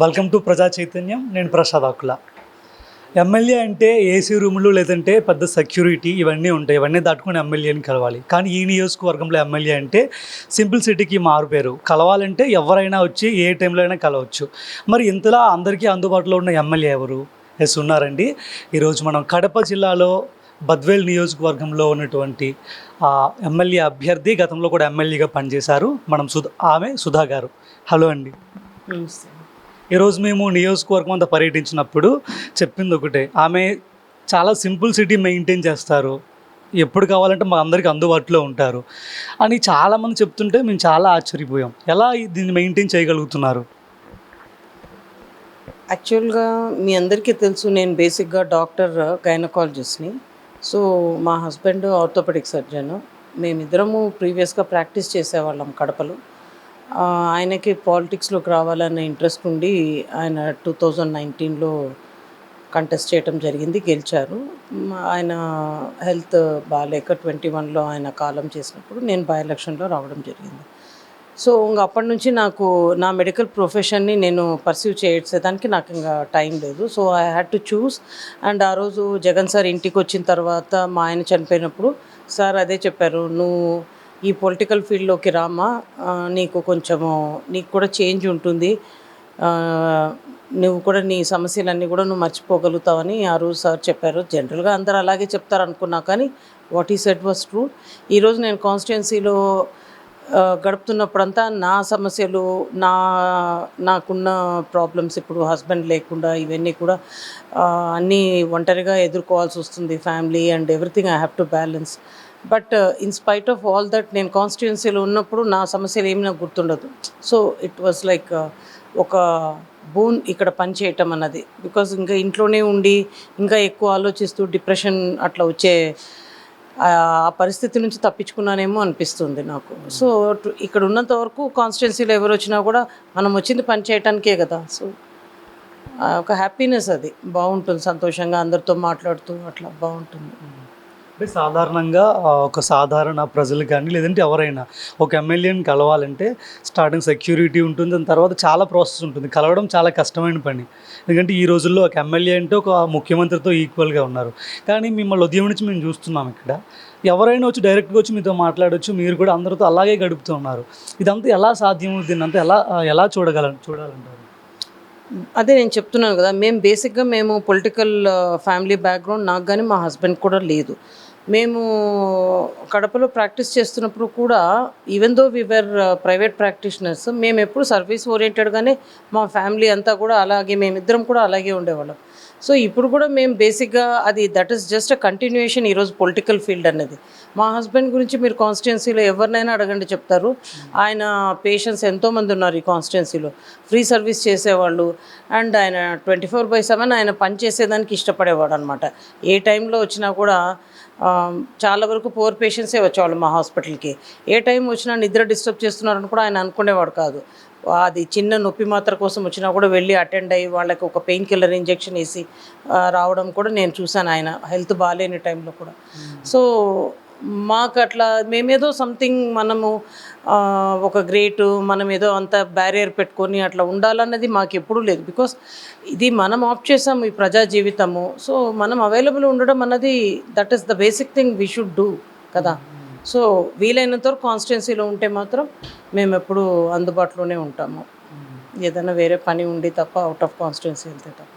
Welcome to ప్రజా చైతన్యం. నేను ప్రసాద్ ఆకుల. ఎమ్మెల్యే అంటే ఏసీ రూములు లేదంటే పెద్ద సెక్యూరిటీ ఇవన్నీ ఉంటాయి. ఇవన్నీ దాటుకొని ఎమ్మెల్యేని కలవాలి. కానీ ఈ నియోజకవర్గంలో ఎమ్మెల్యే అంటే సింపుల్ సిటీకి మారుపేరు. కలవాలంటే ఎవరైనా వచ్చి ఏ టైంలో అయినా కలవచ్చు. మరి ఇంతలా అందరికీ అందుబాటులో ఉన్న ఎమ్మెల్యే ఎవరు? ఉన్నారండి. ఈరోజు మనం కడప జిల్లాలో బద్వేల్ నియోజకవర్గంలో ఉన్నటువంటి ఎమ్మెల్యే అభ్యర్థి, గతంలో కూడా ఎమ్మెల్యేగా పనిచేశారు. మనం ఆమె సుధా గారు. హలో అండి. నమస్తే. ఈరోజు మేము నియోజకవర్గం అంతా పర్యటించినప్పుడు చెప్పింది ఒకటే, ఆమె చాలా సింపుల్ సిటీ మెయింటైన్ చేస్తారు, ఎప్పుడు కావాలంటే మా అందరికీ అందుబాటులో ఉంటారు అని చాలామంది చెప్తుంటే మేము చాలా ఆశ్చర్యపోయాం. ఎలా దీన్ని మెయింటైన్ చేయగలుగుతున్నారు? యాక్చువల్గా మీ అందరికీ తెలుసు, నేను బేసిక్గా డాక్టర్ గైనకాలజిస్ట్ని. సో మా హస్బెండ్ ఆర్థోపెడిక్ సర్జన్. మేమిద్దరము ప్రీవియస్గా ప్రాక్టీస్ చేసేవాళ్ళం కడపలో. ఆయనకి పాలిటిక్స్లోకి రావాలన్న ఇంట్రెస్ట్ ఉండి ఆయన 2019లో కంటెస్ట్ చేయడం జరిగింది, గెలిచారు. ఆయన హెల్త్ బాగాలేక 21లో ఆయన కాలం చేసినప్పుడు నేను బై ఎలక్షన్లో రావడం జరిగింది. సో ఇంకా అప్పటి నుంచి నాకు నా మెడికల్ ప్రొఫెషన్ని నేను పర్సీవ్ చేసేదానికి నాకు ఇంకా టైం లేదు. So I had to choose. And ఆ రోజు జగన్ సార్ ఇంటికి వచ్చిన తర్వాత మా ఆయన చనిపోయినప్పుడు సార్ అదే చెప్పారు, నువ్వు ఈ పొలిటికల్ ఫీల్డ్లోకి రామా, నీకు నీకు కూడా చేంజ్ ఉంటుంది, నువ్వు కూడా నీ సమస్యలన్నీ కూడా నువ్వు మర్చిపోగలుగుతావని ఆ రోజు సార్ చెప్పారు. జనరల్గా అందరూ అలాగే చెప్తారు అనుకున్నా, కానీ వాట్ ఈ సెడ్ వాస్ ట్రూ. ఈరోజు నేను కాన్స్టిట్యున్సీలో గడుపుతున్నప్పుడంతా నా సమస్యలు, నాకున్న ప్రాబ్లమ్స్, ఇప్పుడు హస్బెండ్ లేకుండా ఇవన్నీ కూడా అన్నీ ఒంటరిగా ఎదుర్కోవాల్సి వస్తుంది. Family and everything I have to balance. But in spite of all that నేను కాన్స్టిట్యున్సీలో ఉన్నప్పుడు నా సమస్యలు ఏమి నాకు గుర్తుండదు. సో ఇట్ వాజ్ లైక్ ఒక బూన్ ఇక్కడ పని చేయటం అన్నది. బికాజ్ ఇంకా ఇంట్లోనే ఉండి ఇంకా ఎక్కువ ఆలోచిస్తూ డిప్రెషన్ అట్లా వచ్చే ఆ పరిస్థితి నుంచి తప్పించుకున్నానేమో అనిపిస్తుంది నాకు. సో ఇక్కడ ఉన్నంత వరకు కాన్స్టిట్యున్సీలో ఎవరు వచ్చినా కూడా మనం వచ్చింది పని చేయటానికే కదా. సో ఒక హ్యాపీనెస్, అది బాగుంటుంది, సంతోషంగా అందరితో మాట్లాడుతూ అట్లా బాగుంటుంది. అంటే సాధారణంగా ఒక సాధారణ ప్రజలు కానీ లేదంటే ఎవరైనా ఒక ఎమ్మెల్యేని కలవాలంటే స్టార్టింగ్ సెక్యూరిటీ ఉంటుంది, దాని తర్వాత చాలా ప్రాసెస్ ఉంటుంది. కలవడం చాలా కష్టమైన పని. ఎందుకంటే ఈ రోజుల్లో ఒక ఎమ్మెల్యే అంటే ఒక ముఖ్యమంత్రితో ఈక్వల్గా ఉన్నారు. కానీ మిమ్మల్ని ఉదయం నుంచి మేము చూస్తున్నాం ఇక్కడ, ఎవరైనా వచ్చి డైరెక్ట్గా వచ్చి మీతో మాట్లాడవచ్చు, మీరు కూడా అందరితో అలాగే గడుపుతూ ఉన్నారు. ఇదంతా ఎలా సాధ్యం? దీన్ని అంతా ఎలా చూడాలంటారు? అదే నేను చెప్తున్నాను కదా, మేము పొలిటికల్ ఫ్యామిలీ బ్యాక్గ్రౌండ్ నాకు కానీ మా హస్బెండ్ కూడా లేదు. మేము కడపలో ప్రాక్టీస్ చేస్తున్నప్పుడు కూడా ఈవెన్ దో వి వర్ ప్రైవేట్ ప్రాక్టీషనర్స్, మేము ఎప్పుడు సర్వీస్ ఓరియంటెడ్గానే మా ఫ్యామిలీ అంతా కూడా అలాగే, మేమిద్దరం కూడా అలాగే ఉండేవాళ్ళం. సో ఇప్పుడు కూడా మేము బేసిక్గా అది that is just a continuation ఈరోజు పొలిటికల్ ఫీల్డ్ అన్నది. మా హస్బెండ్ గురించి మీరు కాన్స్టిట్యున్సీలో ఎవరినైనా అడగండి చెప్తారు. ఆయన పేషెంట్స్ ఎంతోమంది ఉన్నారు ఈ కాన్స్టిట్యున్సీలో, ఫ్రీ సర్వీస్ చేసేవాళ్ళు. అండ్ ఆయన 24/7 ఆయన పని చేసేదానికి ఇష్టపడేవాడు అనమాట. ఏ టైంలో వచ్చినా కూడా చాలా వరకు పోర్ పేషెంట్సే వచ్చేవాళ్ళు మా హాస్పిటల్కి. ఏ టైం వచ్చినా నిద్ర డిస్టర్బ్ చేస్తున్నారని కూడా ఆయన అనుకునేవాడు కాదు. అది చిన్న నొప్పి మాత్ర కోసం వచ్చినా కూడా వెళ్ళి అటెండ్ అయ్యి వాళ్ళకి ఒక పెయిన్ కిల్లర్ ఇంజెక్షన్ వేసి రావడం కూడా నేను చూశాను, ఆయన హెల్త్ బాగాలేని టైంలో కూడా. సో మాకు అట్లా మేమేదో సంథింగ్ మనము ఒక గ్రేటు, మనం ఏదో అంత బ్యారియర్ పెట్టుకొని అట్లా ఉండాలన్నది మాకు ఎప్పుడూ లేదు. బికాస్ ఇది మనం ఆప్ట్ చేసాము, ఈ ప్రజా జీవితము. సో మనం అవైలబుల్ ఉండడం అన్నది that is the basic thing we should do కదా. సో వీలైనంత వరకు కాన్స్టిట్యున్సీలో ఉంటే మాత్రం మేము ఎప్పుడు అందుబాటులోనే ఉంటాము. ఏదైనా వేరే పని ఉండి తప్ప, అవుట్ ఆఫ్ కాన్స్టిట్యున్సీ వెళ్తే తప్ప.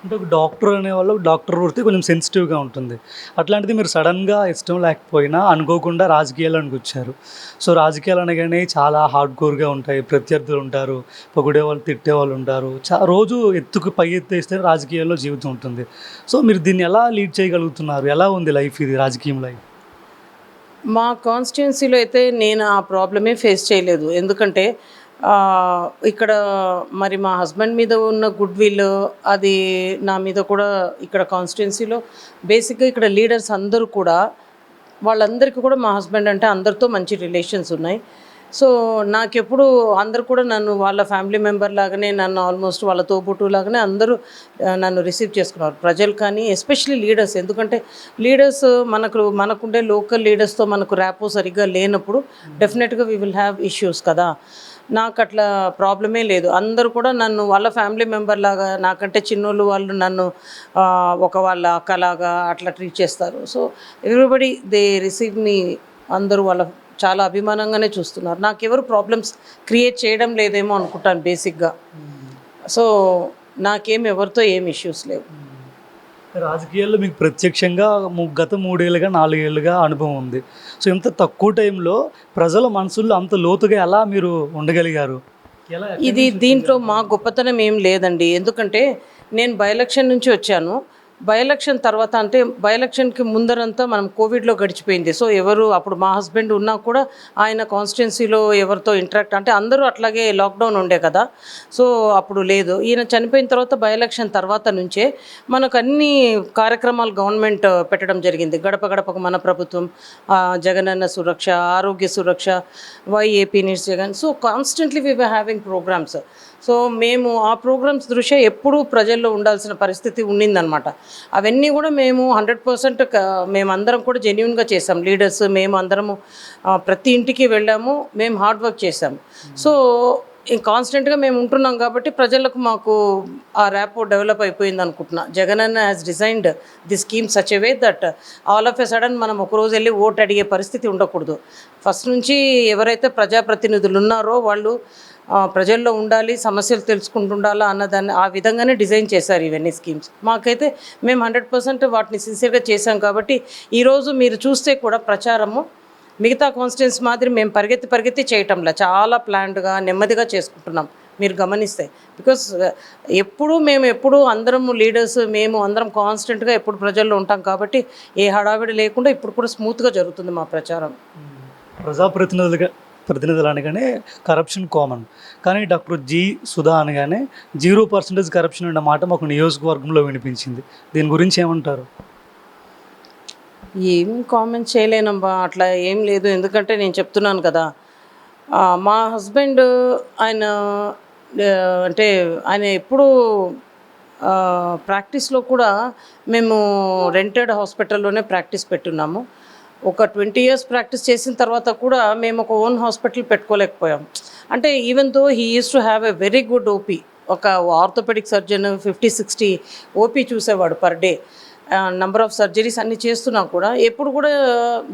అంటే ఒక డాక్టర్ అనేవాళ్ళు డాక్టర్ వృత్తి కొంచెం సెన్సిటివ్గా ఉంటుంది. అట్లాంటిది మీరు సడన్గా ఇష్టం లేకపోయినా అనుకోకుండా రాజకీయాలకు వచ్చారు. సో రాజకీయాలు అనగానే చాలా హార్డ్ కోర్గా ఉంటాయి. ప్రత్యర్థులు ఉంటారు, పొగిడేవాళ్ళు, తిట్టేవాళ్ళు ఉంటారు. రోజు పై ఎత్తేస్తే రాజకీయాల్లో జీవితం ఉంటుంది. సో మీరు దీన్ని ఎలా లీడ్ చేయగలుగుతున్నారు? ఎలా ఉంది లైఫ్, ఇది రాజకీయం లైఫ్? మా కాన్స్టిట్యున్సీలో అయితే నేను ఆ ప్రాబ్లమే ఫేస్ చేయలేదు. ఎందుకంటే ఇక్కడ మరి మా హస్బెండ్ మీద ఉన్న గుడ్ విల్, అది నా మీద కూడా ఇక్కడ కాన్స్టిట్యున్సీలో బేసిక్గా ఇక్కడ లీడర్స్ అందరూ కూడా, వాళ్ళందరికీ కూడా మా హస్బెండ్ అంటే అందరితో మంచి రిలేషన్స్ ఉన్నాయి. సో నాకెప్పుడు అందరు కూడా నన్ను వాళ్ళ ఫ్యామిలీ మెంబర్ లాగానే, నన్ను ఆల్మోస్ట్ వాళ్ళ తోబుట్టు లాగానే అందరూ నన్ను రిసీవ్ చేసుకున్నారు, ప్రజలు కానీ ఎస్పెషలీ లీడర్స్. ఎందుకంటే లీడర్స్ మనకుండే లోకల్ లీడర్స్తో మనకు ర్యాపో సరిగ్గా లేనప్పుడు డెఫినెట్గా వీ విల్ హ్యావ్ ఇష్యూస్ కదా. నాకు అట్లా ప్రాబ్లమే లేదు. అందరూ కూడా నన్ను వాళ్ళ ఫ్యామిలీ మెంబర్ లాగా, నాకంటే చిన్నోళ్ళు వాళ్ళు నన్ను ఒక వాళ్ళ అక్కలాగా అట్లా ట్రీట్ చేస్తారు. సో ఎవ్రీబడి దే రిసీవ్ మీ, అందరూ వాళ్ళ చాలా అభిమానంగానే చూస్తున్నారు. నాకెవరు ప్రాబ్లమ్స్ క్రియేట్ చేయడం లేదేమో అనుకుంటాను బేసిక్గా. సో నాకేం ఎవరితో ఏం ఇష్యూస్ లేవు. రాజకీయాల్లో మీకు ప్రత్యక్షంగా గత 3 ఏళ్ళుగా 4 ఏళ్ళుగా అనుభవం ఉంది. సో ఇంత తక్కువ టైంలో ప్రజల మనసుల్లో అంత లోతుగా ఎలా మీరు ఉండగలిగారు? ఎలా దీంట్లో మా గొప్పతనం ఏం లేదండి. ఎందుకంటే నేను బై ఎలక్షన్ నుంచి వచ్చాను. బై ఎలక్షన్ తర్వాత అంటే బై ఎలక్షన్కి ముందరంతా మనం కోవిడ్లో గడిచిపోయింది. సో ఎవరు అప్పుడు మా హస్బెండ్ ఉన్నా కూడా ఆయన కాన్స్టిట్యున్సీలో ఎవరితో ఇంటరాక్ట్ అంటే అందరూ అట్లాగే లాక్డౌన్ ఉండే కదా. సో అప్పుడు లేదు. ఈయన చనిపోయిన తర్వాత బై ఎలక్షన్ తర్వాత నుంచే మనకు అన్ని కార్యక్రమాలు గవర్నమెంట్ పెట్టడం జరిగింది. గడప గడపకు మన ప్రభుత్వం, Jagananna Suraksha, Aarogya Suraksha, why AP needs Jagan. So constantly we were having programmes. So మేము ఆ ప్రోగ్రామ్స్ దృష్ట్యా ఎప్పుడూ ప్రజల్లో ఉండాల్సిన పరిస్థితి ఉండిందనమాట. అవన్నీ కూడా మేము 100% మేమందరం కూడా జెన్యూన్గా చేసాం. లీడర్స్ మేము అందరము ప్రతి ఇంటికి వెళ్ళాము, మేము హార్డ్ వర్క్ చేసాము. సో కాన్స్టెంట్గా మేము ఉంటున్నాం కాబట్టి ప్రజలకు మాకు ఆ ర్యాపో డెవలప్ అయిపోయింది అనుకుంటున్నా. Jagananna has designed the scheme such a way that all of a sudden మనం ఒకరోజు వెళ్ళి ఓటు అడిగే పరిస్థితి ఉండకూడదు. ఫస్ట్ నుంచి ఎవరైతే ప్రజాప్రతినిధులు ఉన్నారో వాళ్ళు ప్రజల్లో ఉండాలి, సమస్యలు తెలుసుకుంటుండాలా అన్నదాన్ని ఆ విధంగానే డిజైన్ చేశారు ఇవన్నీ స్కీమ్స్. మాకైతే మేము 100% వాటిని సిన్సియర్గా చేశాం కాబట్టి ఈరోజు మీరు చూస్తే కూడా ప్రచారము మిగతా కాన్స్టిట్యున్సీ మాదిరి మేము పరిగెత్తి చేయటంలా చాలా ప్లాన్డ్గా నెమ్మదిగా చేసుకుంటున్నాం మీరు గమనిస్తే. బికాస్ ఎప్పుడు అందరం లీడర్స్ మేము అందరం కాన్స్టెంట్గా ఎప్పుడు ప్రజల్లో ఉంటాం కాబట్టి ఏ హడావిడి లేకుండా ఇప్పుడు కూడా స్మూత్గా జరుగుతుంది మా ప్రచారం. ప్రతినిధులు అనగానే కరప్షన్ కామన్, కానీ డాక్టర్ జి సుధా అనగానే 0% కరప్షన్ అన్న మాట మాకు నియోజకవర్గంలో వినిపించింది. దీని గురించి ఏమంటారు? ఏం కామెంట్ చేయలేనమ్మా, అట్లా ఏం లేదు. ఎందుకంటే నేను చెప్తున్నాను కదా, మా హస్బెండ్ ఆయన అంటే ఆయన ఎప్పుడు ప్రాక్టీస్లో కూడా మేము రెంటెడ్ హాస్పిటల్లోనే ప్రాక్టీస్ పెట్టున్నాము. ఒక 20 years ప్రాక్టీస్ చేసిన తర్వాత కూడా మేము ఒక ఓన్ హాస్పిటల్ పెట్టుకోలేకపోయాం. అంటే even though he used to have a very good OP. ఒక ఆర్థోపెడిక్ సర్జన్ 50-60 ఓపీ చూసేవాడు per day. Number of surgeries అన్నీ చేస్తున్నా కూడా ఎప్పుడు కూడా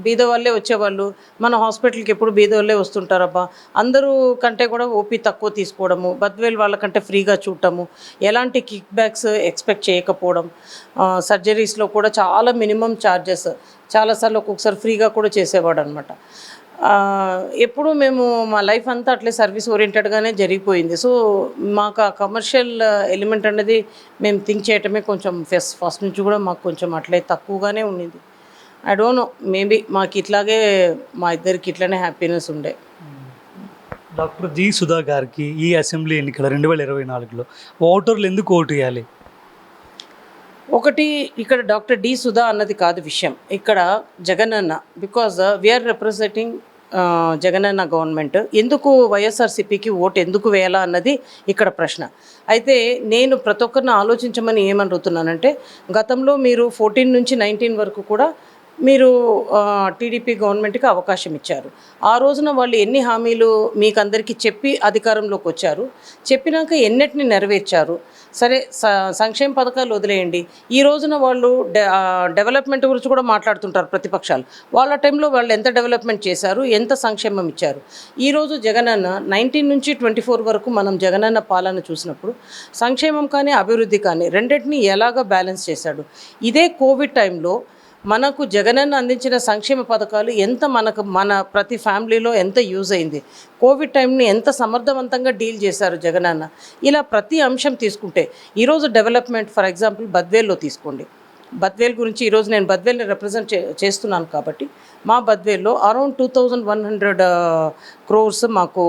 బీద వాళ్ళే వచ్చేవాళ్ళు. మన హాస్పిటల్కి ఎప్పుడు బీద వాళ్ళే వస్తుంటారబ్బా. అందరూ కంటే కూడా ఓపీ తక్కువ తీసుకోవడము, బద్వేల్ వాళ్ళకంటే ఫ్రీగా చూడటము, ఎలాంటి కిక్ బ్యాక్స్ ఎక్స్పెక్ట్ చేయకపోవడం, సర్జరీస్లో కూడా చాలా మినిమం ఛార్జెస్, చాలాసార్లు ఒక్కొక్కసారి ఫ్రీగా కూడా చేసేవాడు అనమాట. ఎప్పుడు మేము మా లైఫ్ అంతా అట్లే సర్వీస్ ఓరియంటెడ్గానే జరిగిపోయింది. సో మాకు ఆ కమర్షియల్ ఎలిమెంట్ అనేది మేము థింక్ చేయటమే కొంచెం ఫస్ట్ నుంచి కూడా మాకు కొంచెం అట్లే తక్కువగానే ఉండింది. ఐ డోంట్ నో, మేబీ మాకు ఇట్లాగే మా ఇద్దరికి ఇట్లనే హ్యాపీనెస్ ఉండే. డాక్టర్ జి సుధా గారికి ఈ అసెంబ్లీ ఎన్నికల 2024లో ఓటర్లు ఎందుకు ఓటు వేయాలి? ఒకటి, ఇక్కడ డాక్టర్ డి సుధా అన్నది కాదు విషయం, ఇక్కడ Jaganna. Because we are representing Jaganna government. ఎందుకు వైఎస్ఆర్సీపీకి ఓటు ఎందుకు వేయాలా అన్నది ఇక్కడ ప్రశ్న. అయితే నేను ప్రతి ఒక్కరిని ఆలోచించమని ఏమనుకుంటున్నానంటే, గతంలో మీరు 14 నుంచి 19 వరకు కూడా మీరు టీడీపీ గవర్నమెంట్కి అవకాశం ఇచ్చారు. ఆ రోజున వాళ్ళు ఎన్ని హామీలు మీకు అందరికీ చెప్పి అధికారంలోకి వచ్చారు, చెప్పినాక ఎన్నిటిని నెరవేర్చారు? సరే, సంక్షేమ పథకాలు వదిలేయండి. ఈ రోజున వాళ్ళు డెవలప్మెంట్ గురించి కూడా మాట్లాడుతుంటారు ప్రతిపక్షాలు. వాళ్ళ టైంలో వాళ్ళు ఎంత డెవలప్మెంట్ చేశారు, ఎంత సంక్షేమం ఇచ్చారు? ఈరోజు జగనన్న 19 నుంచి 24 వరకు మనం జగనన్న పాలన చూసినప్పుడు సంక్షేమం కానీ అభివృద్ధి కానీ రెండింటినీ ఎలాగ బ్యాలెన్స్ చేశాడు? ఇదే కోవిడ్ టైంలో మనకు జగనన్న అందించిన సంక్షేమ పథకాలు ఎంత మన ప్రతి ఫ్యామిలీలో ఎంత యూజ్ అయింది, కోవిడ్ టైంని ఎంత సమర్థవంతంగా డీల్ చేశారు జగనన్న. ఇలా ప్రతి అంశం తీసుకుంటే ఈరోజు డెవలప్మెంట్, ఫర్ ఎగ్జాంపుల్ బద్వేల్లో తీసుకోండి. బద్వేల్ గురించి ఈరోజు నేను బద్వేల్ని రిప్రజెంట్ చేస్తున్నాను కాబట్టి మా బద్వేల్లో అరౌండ్ 2100 crores మాకు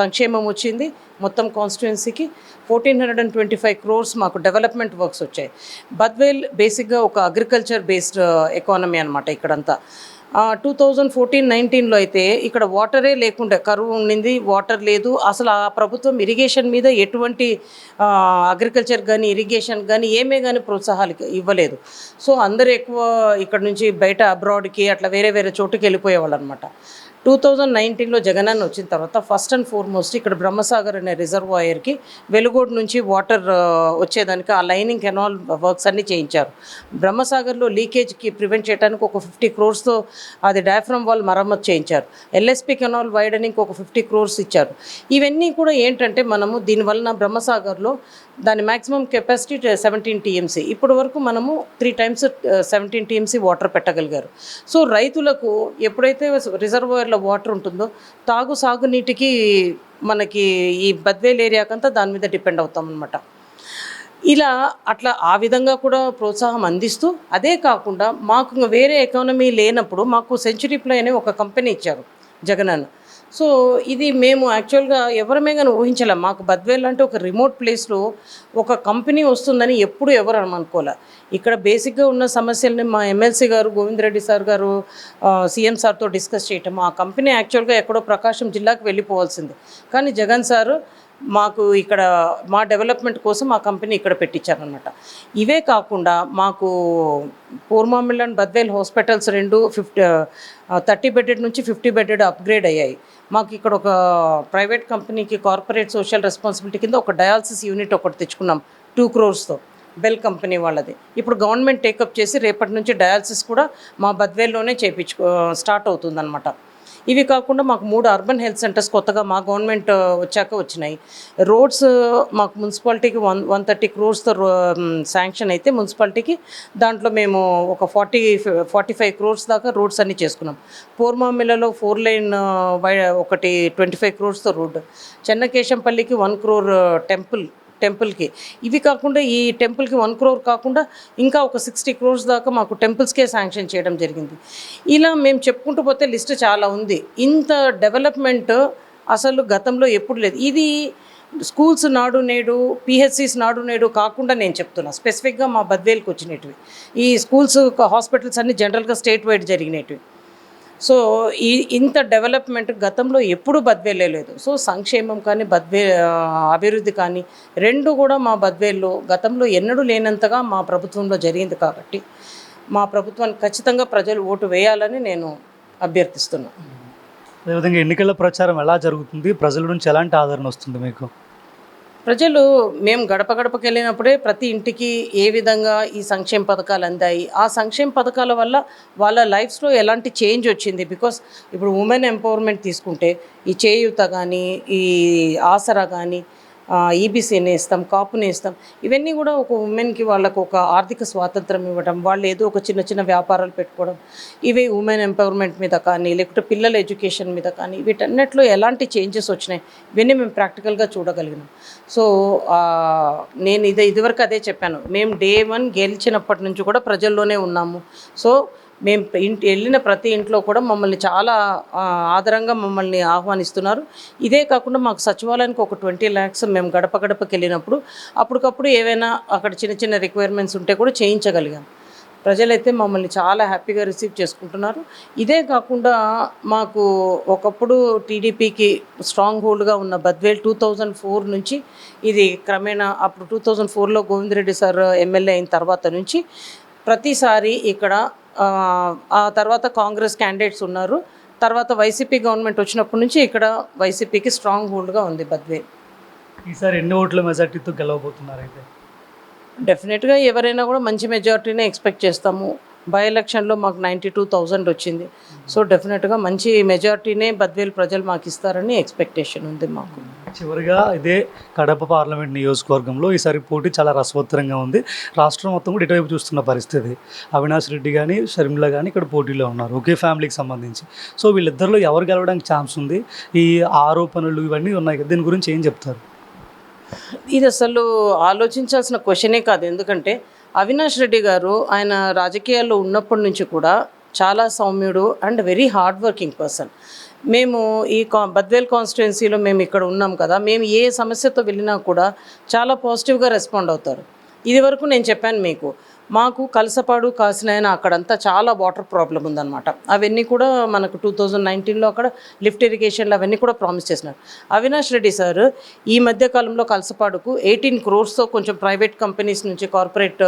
సంక్షేమం వచ్చింది. మొత్తం కాన్స్టిట్యుయెన్సీకి 1425 crores మాకు డెవలప్మెంట్ వర్క్స్ వచ్చాయి. బద్వేల్ బేసిక్గా ఒక అగ్రికల్చర్ బేస్డ్ ఎకానమీ అనమాట ఇక్కడంతా. 2014-19లో అయితే ఇక్కడ వాటరే లేకుండా కరువు ఉండింది, వాటర్ లేదు. అసలు ఆ ప్రభుత్వం ఇరిగేషన్ మీద ఎటువంటి అగ్రికల్చర్ కానీ ఇరిగేషన్ కానీ ఏమే కానీ ప్రోత్సాహాలు ఇవ్వలేదు. సో అందరూ ఎక్కువ ఇక్కడ నుంచి బయట అబ్రాడ్కి అట్లా వేరే చోటుకి వెళ్ళిపోయేవాళ్ళు అనమాట. 2019లో జగనన్న వచ్చిన తర్వాత ఫస్ట్ అండ్ ఫార్మోస్ట్ ఇక్కడ బ్రహ్మసాగర్ అనే రిజర్వాయర్కి వెలుగోడు నుంచి వాటర్ వచ్చేదానికి ఆ లైనింగ్ కెనాల్ వర్క్స్ అన్నీ చేయించారు. బ్రహ్మసాగర్లో లీకేజ్కి ప్రివెంట్ చేయడానికి ఒక 50 crores అది డయాఫ్రమ్ వాల్ మరమ్మతు చేయించారు. ఎల్ఎస్పి కెనాల్ వైడనింగ్కి ఒక 50 crores ఇచ్చారు. ఇవన్నీ కూడా ఏంటంటే మనము దీనివలన బ్రహ్మసాగర్లో దాని మ్యాక్సిమం కెపాసిటీ 17 TMC, ఇప్పటి వరకు మనము 3 times 17 TMC వాటర్ పెట్టగలిగారు. సో రైతులకు ఎప్పుడైతే రిజర్వాయర్లో వాటర్ ఉంటుందో సాగునీటికి మనకి ఈ బద్వేల్ ఏరియాకంతా దాని మీద డిపెండ్ అవుతాం అన్నమాట. ఇలా అట్లా ఆ విధంగా కూడా ప్రోత్సాహం అందిస్తూ, అదే కాకుండా మాకు వేరే ఎకానమీ లేనప్పుడు మాకు సెంచరీ ప్లై అనే ఒక కంపెనీ ఇచ్చారు జగనన్న. సో ఇది మేము యాక్చువల్గా ఎవరమే కానీ ఊహించలేం. మాకు బద్వేల్ అంటే ఒక రిమోట్ ప్లేస్లో ఒక కంపెనీ వస్తుందని ఎప్పుడు ఎవరు అనుకోలే. ఇక్కడ బేసిక్గా ఉన్న సమస్యల్ని మా ఎమ్మెల్సీ గారు గోవిందరెడ్డి సార్ గారు సీఎం సార్తో డిస్కస్ చేయటం, ఆ కంపెనీ యాక్చువల్గా ఎక్కడో ప్రకాశం జిల్లాకు వెళ్ళిపోవాల్సింది, కానీ జగన్ సారు మాకు ఇక్కడ మా డెవలప్మెంట్ కోసం ఆ కంపెనీ ఇక్కడ పెట్టించారనమాట. ఇవే కాకుండా మాకు పూర్మామిల్ అండ్ బద్వేల్ హాస్పిటల్స్ 30 bedded నుంచి 50 bedded అప్గ్రేడ్ అయ్యాయి. మాకు ఇక్కడ ఒక ప్రైవేట్ కంపెనీకి కార్పొరేట్ సోషల్ రెస్పాన్సిబిలిటీ కింద ఒక డయాలసిస్ యూనిట్ ఒకటి తెచ్చుకున్నాం 2 crores బెల్ కంపెనీ వాళ్ళది. ఇప్పుడు గవర్నమెంట్ టేకప్ చేసి రేపటి నుంచి డయాలసిస్ కూడా మా బద్వేల్లోనే స్టార్ట్ అవుతుందన్నమాట. ఇవి కాకుండా మాకు 3 అర్బన్ హెల్త్ సెంటర్స్ కొత్తగా మా గవర్నమెంట్ వచ్చాక వచ్చినాయి. రోడ్స్ మాకు మున్సిపాలిటీకి 130 crores శాంక్షన్ అయితే మున్సిపాలిటీకి దాంట్లో మేము ఒక 45 crores దాకా రోడ్స్ అన్నీ చేసుకున్నాం. పూర్మామిల్లలో 4 lane ఒకటి 25 crores రోడ్డు, చెన్నకేశంపల్లికి 1 crore టెంపుల్కి. ఇవి కాకుండా ఈ టెంపుల్కి 1 crore కాకుండా ఇంకా ఒక 60 crores దాకా మాకు టెంపుల్స్కే శాంక్షన్ చేయడం జరిగింది. ఇలా మేము చెప్పుకుంటూ పోతే లిస్ట్ చాలా ఉంది. ఇంత డెవలప్మెంట్ అసలు గతంలో ఎప్పుడు లేదు. ఇది స్కూల్స్ నాడు నేడు, పిహెచ్సిస్ నాడు నేడు కాకుండా నేను చెప్తున్నా స్పెసిఫిక్గా మా బద్వేల్కి వచ్చినవి. ఈ స్కూల్స్ హాస్పిటల్స్ అన్నీ జనరల్గా స్టేట్ వైడ్ జరిగినవి. సో ఇంత డెవలప్మెంట్ గతంలో ఎప్పుడు బద్వేలే లేదు. సో సంక్షేమం కానీ అభివృద్ధి కానీ రెండు కూడా మా బద్వేల్లో గతంలో ఎన్నడూ లేనంతగా మా ప్రభుత్వంలో జరిగింది. కాబట్టి మా ప్రభుత్వానికి ఖచ్చితంగా ప్రజలు ఓటు వేయాలని నేను అభ్యర్థిస్తున్నాను. అదేవిధంగా ఎన్నికల ప్రచారం ఎలా జరుగుతుంది, ప్రజల నుంచి ఎలాంటి ఆదరణ వస్తుంది మీకు? ప్రజలు మేము గడప గడపకి వెళ్ళినప్పుడే ప్రతి ఇంటికి ఏ విధంగా ఈ సంక్షేమ పథకాలు అందాయి, ఆ సంక్షేమ పథకాల వల్ల వాళ్ళ లైఫ్స్లో ఎలాంటి చేంజ్ వచ్చింది. బికాస్ ఇప్పుడు ఉమెన్ ఎంపవర్మెంట్ తీసుకుంటే ఈ చేయూత కానీ, ఈ ఆసరా కానీ, ఈబీసీ నేస్తాం, కాపు నేస్తాం, ఇవన్నీ కూడా ఒక ఉమెన్కి వాళ్ళకు ఒక ఆర్థిక స్వాతంత్రం ఇవ్వడం, వాళ్ళు ఏదో ఒక చిన్న చిన్న వ్యాపారాలు పెట్టుకోవడం, ఇవి ఉమెన్ ఎంపవర్మెంట్ మీద కానీ లేకపోతే పిల్లల ఎడ్యుకేషన్ మీద కానీ వీటన్నిటిలో ఎలాంటి చేంజెస్ వచ్చినాయి ఇవన్నీ మేము ప్రాక్టికల్గా చూడగలిగినాం. సో నేను ఇదివరకు అదే చెప్పాను, మేము Day 1 గెలిచినప్పటి నుంచి కూడా ప్రజల్లోనే ఉన్నాము. సో మేము వెళ్ళిన ప్రతి ఇంట్లో కూడా మమ్మల్ని చాలా ఆదరంగా మమ్మల్ని ఆహ్వానిస్తున్నారు. ఇదే కాకుండా మాకు సచివాలయానికి ఒక 20 lakhs మేము గడప గడపకి వెళ్ళినప్పుడు అప్పటికప్పుడు ఏవైనా అక్కడ చిన్న చిన్న రిక్వైర్మెంట్స్ ఉంటే కూడా చేయించగలిగాం. ప్రజలైతే మమ్మల్ని చాలా హ్యాపీగా రిసీవ్ చేసుకుంటున్నారు. ఇదే కాకుండా మాకు ఒకప్పుడు టీడీపీకి స్ట్రాంగ్ హోల్డ్గా ఉన్న బద్వేల్ 2004 నుంచి ఇది క్రమేణా అప్పుడు 2004లో గోవిందరెడ్డి సార్ ఎమ్మెల్యే అయిన తర్వాత నుంచి ప్రతిసారి ఇక్కడ ఆ తర్వాత కాంగ్రెస్ క్యాండిడేట్స్ ఉన్నారు. తర్వాత వైసీపీ గవర్నమెంట్ వచ్చినప్పటి నుంచి ఇక్కడ వైసీపీకి స్ట్రాంగ్ హోల్డ్గా ఉంది బద్వేల్. ఈసారి ఎన్ని ఓట్ల మెజార్టీతో గెలవబోతున్నారు? అయితే డెఫినెట్గా ఎవరైనా కూడా మంచి మెజారిటీనే ఎక్స్పెక్ట్ చేస్తాము. బై ఎలక్షన్లో మాకు 92,000 వచ్చింది. సో డెఫినెట్గా మంచి మెజారిటీనే బద్వేల్ ప్రజలు మాకు ఇస్తారని ఎక్స్పెక్టేషన్ ఉంది మాకు. చివరిగా ఇదే కడప పార్లమెంట్ నియోజకవర్గంలో ఈసారి పోటీ చాలా రసవత్తరంగా ఉంది. రాష్ట్రం మొత్తం కూడా ఇటువైపు చూస్తున్న పరిస్థితి. అవినాష్ రెడ్డి కానీ షర్మిల కానీ ఇక్కడ పోటీలో ఉన్నారు ఒకే ఫ్యామిలీకి సంబంధించి. సో వీళ్ళిద్దరిలో ఎవరు గెలవడానికి ఛాన్స్ ఉంది? ఈ ఆరోపణలు ఇవన్నీ ఉన్నాయి, దీని గురించి ఏం చెప్తారు? ఇది అసలు ఆలోచించాల్సిన క్వశ్చనే కాదు. ఎందుకంటే అవినాష్ రెడ్డి గారు ఆయన రాజకీయాల్లో ఉన్నప్పటి నుంచి కూడా చాలా సౌమ్యుడు and very hard working person. మేము ఈ బద్వేల్ కాన్స్టిట్యుయెన్సీలో మేము ఇక్కడ ఉన్నాం కదా, మేము ఏ సమస్యతో వెళ్ళినా కూడా చాలా పాజిటివ్గా రెస్పాండ్ అవుతారు. ఇది వరకు నేను చెప్పాను మీకు, మాకు కలసపాడు కాసినాయన అక్కడంతా చాలా వాటర్ ప్రాబ్లం ఉందన్నమాట. అవన్నీ కూడా మనకు 2019లో అక్కడ లిఫ్ట్ ఇరిగేషన్లు అవన్నీ కూడా ప్రామిస్ చేసినారు. అవినాష్ రెడ్డి సార్ ఈ మధ్య కాలంలో కలసపాడుకు 18 crores కొంచెం ప్రైవేట్ కంపెనీస్ నుంచి కార్పొరేట్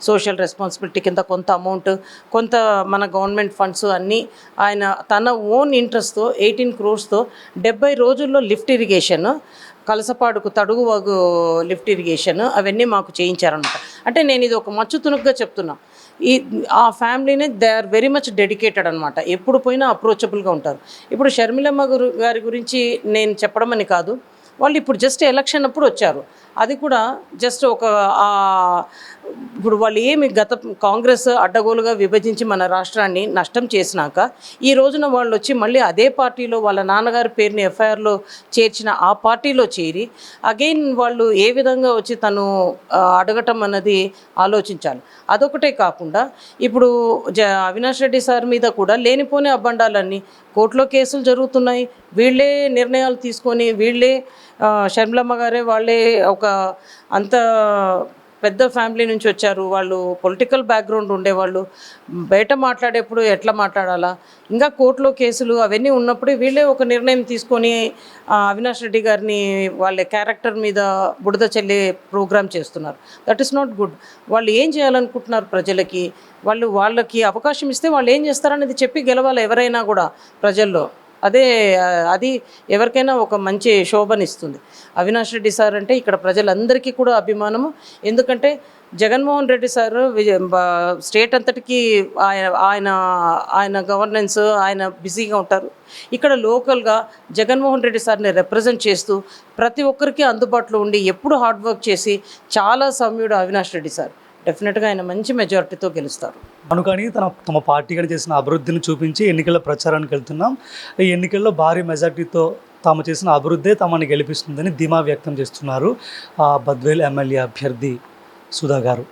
సోషల్ రెస్పాన్సిబిలిటీ కింద కొంత అమౌంట్, కొంత మన గవర్నమెంట్ ఫండ్స్ అన్నీ ఆయన తన ఓన్ ఇంట్రెస్ట్తో 18 crores 70 రోజుల్లో లిఫ్ట్ ఇరిగేషన్, కలసపాడుకు తడుగువాగు లిఫ్ట్ ఇరిగేషన్ అవన్నీ మాకు చేయించారనమాట. అంటే నేను ఇది ఒక మచ్చు తునుగ్గా చెప్తున్నా. ఆ ఫ్యామిలీని they are very much dedicated అనమాట. ఎప్పుడు పోయినా అప్రోచబుల్గా ఉంటారు. ఇప్పుడు షర్మిలమ్మ గారి గురించి నేను చెప్పడం అని కాదు, వాళ్ళు ఇప్పుడు జస్ట్ ఎలక్షన్ అప్పుడు వచ్చారు. అది కూడా జస్ట్ ఒక ఇప్పుడు వాళ్ళు ఏమి గత కాంగ్రెస్ అడ్డగోలుగా విభజించి మన రాష్ట్రాన్ని నష్టం చేసినాక ఈ రోజున వాళ్ళు వచ్చి మళ్ళీ అదే పార్టీలో వాళ్ళ నాన్నగారి పేరుని ఎఫ్ఐఆర్లో చేర్చిన ఆ పార్టీలో చేరి అగైన్ వాళ్ళు ఏ విధంగా వచ్చి తను అడగటం అన్నది ఆలోచించాలి. అదొకటే కాకుండా ఇప్పుడు అవినాష్ రెడ్డి సార్ మీద కూడా లేనిపోని అబ్బండాలన్నీ కోర్టులో కేసులు జరుగుతున్నాయి. వీళ్ళే నిర్ణయాలు తీసుకొని వీళ్ళే షర్మిలమ్మ గారే వాళ్ళే ఒక అంత పెద్ద ఫ్యామిలీ నుంచి వచ్చారు. వాళ్ళు పొలిటికల్ బ్యాక్గ్రౌండ్ ఉండేవాళ్ళు. బయట మాట్లాడేప్పుడు ఎట్లా మాట్లాడాలా, ఇంకా కోర్టులో కేసులు అవన్నీ ఉన్నప్పుడు వీళ్ళే ఒక నిర్ణయం తీసుకొని అవినాష్ రెడ్డి గారిని వాళ్ళ క్యారెక్టర్ మీద బుడద చల్లే ప్రోగ్రామ్ చేస్తున్నారు. That is not good. వాళ్ళు ఏం చేయాలనుకుంటున్నారు ప్రజలకి, వాళ్ళకి అవకాశం ఇస్తే వాళ్ళు ఏం చేస్తారనేది చెప్పి గెలవాలి ఎవరైనా కూడా ప్రజల్లో. అది ఎవరికైనా ఒక మంచి శోభనిస్తుంది. అవినాష్ రెడ్డి సార్ అంటే ఇక్కడ ప్రజలందరికీ కూడా అభిమానము. ఎందుకంటే జగన్మోహన్ రెడ్డి సార్ స్టేట్ అంతటికీ ఆయన గవర్నెన్స్ ఆయన బిజీగా ఉంటారు. ఇక్కడ లోకల్గా జగన్మోహన్ రెడ్డి సార్ని రిప్రజెంట్ చేస్తూ ప్రతి ఒక్కరికి అందుబాటులో ఉండి ఎప్పుడు హార్డ్ వర్క్ చేసి చాలా సౌమ్యుడు అవినాష్ రెడ్డి సార్. డెఫినెట్గా ఆయన మంచి మెజారిటీతో గెలుస్తారు. అనుకని తమ పార్టీ కూడా చేసిన అభివృద్ధిని చూపించి ఎన్నికల ప్రచారానికి వెళ్తున్నాం. ఈ ఎన్నికల్లో భారీ మెజార్టీతో తాము చేసిన అభివృద్ధే తమని గెలిపిస్తుందని ధీమా వ్యక్తం చేస్తున్నారు బద్వేల్ ఎమ్మెల్యే అభ్యర్థి సుధా గారు.